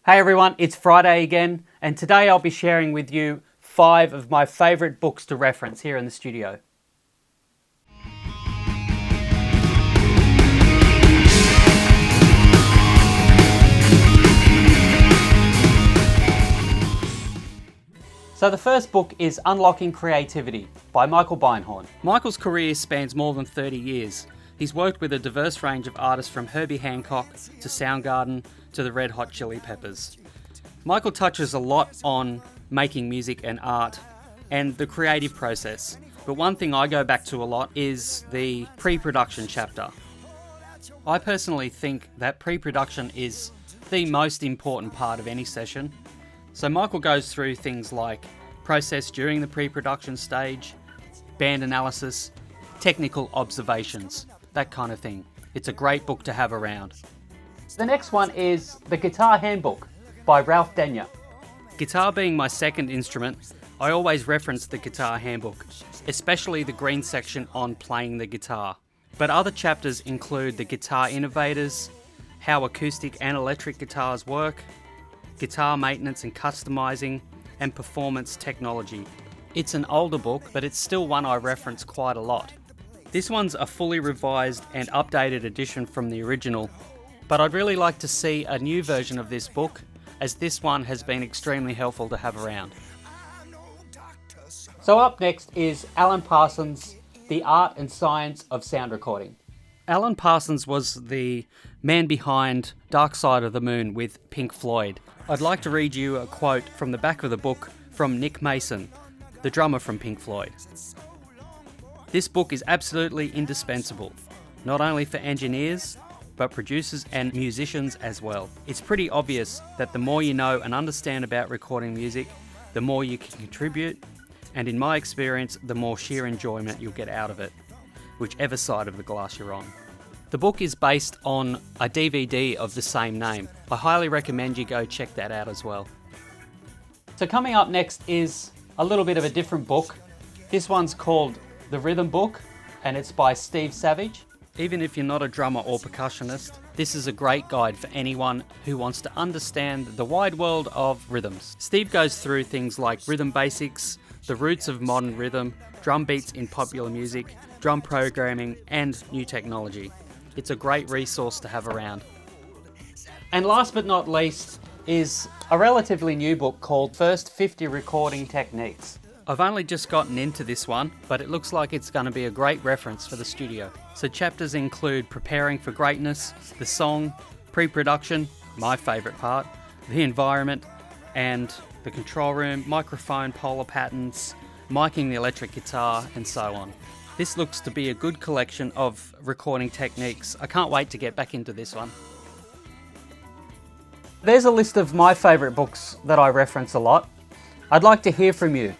Hey everyone, it's Friday again, and today I'll be sharing with you 5 of my favourite books to reference here in the studio. So the first book is Unlocking Creativity by Michael Beinhorn. Michael's career spans more than 30 years. He's worked with a diverse range of artists from Herbie Hancock to Soundgarden to the Red Hot Chili Peppers. Michael touches a lot on making music and art and the creative process, but one thing I go back to a lot is the pre-production chapter. I personally think that pre-production is the most important part of any session. So Michael goes through things like process during the pre-production stage, band analysis, technical observations, that kind of thing. It's a great book to have around. The next one is The Guitar Handbook by Ralph Denyer. Guitar being my second instrument, I always reference the Guitar Handbook, especially the green section on playing the guitar. But other chapters include the guitar innovators, how acoustic and electric guitars work, guitar maintenance and customizing, and performance technology. It's an older book, but it's still one I reference quite a lot. This one's a fully revised and updated edition from the original, but I'd really like to see a new version of this book, as this one has been extremely helpful to have around. So up next is Alan Parsons' The Art and Science of Sound Recording. Alan Parsons was the man behind Dark Side of the Moon with Pink Floyd. I'd like to read you a quote from the back of the book from Nick Mason, the drummer from Pink Floyd. This book is absolutely indispensable, not only for engineers, but producers and musicians as well. It's pretty obvious that the more you know and understand about recording music, the more you can contribute, and in my experience, the more sheer enjoyment you'll get out of it, whichever side of the glass you're on. The book is based on a DVD of the same name. I highly recommend you go check that out as well. So coming up next is a little bit of a different book. This one's called The Rhythm Book, and it's by Steve Savage. Even if you're not a drummer or percussionist, this is a great guide for anyone who wants to understand the wide world of rhythms. Steve goes through things like rhythm basics, the roots of modern rhythm, drum beats in popular music, drum programming, and new technology. It's a great resource to have around. And last but not least is a relatively new book called First 50 Recording Techniques. I've only just gotten into this one, but it looks like it's going to be a great reference for the studio. So chapters include preparing for greatness, the song, pre-production, my favourite part, the environment, and the control room, microphone, polar patterns, miking the electric guitar, and so on. This looks to be a good collection of recording techniques. I can't wait to get back into this one. There's a list of my favourite books that I reference a lot. I'd like to hear from you.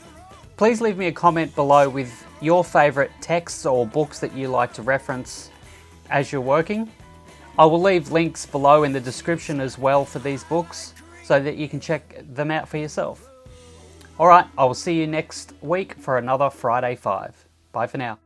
Please leave me a comment below with your favourite texts or books that you like to reference as you're working. I will leave links below in the description as well for these books so that you can check them out for yourself. Alright, I will see you next week for another Friday 5. Bye for now.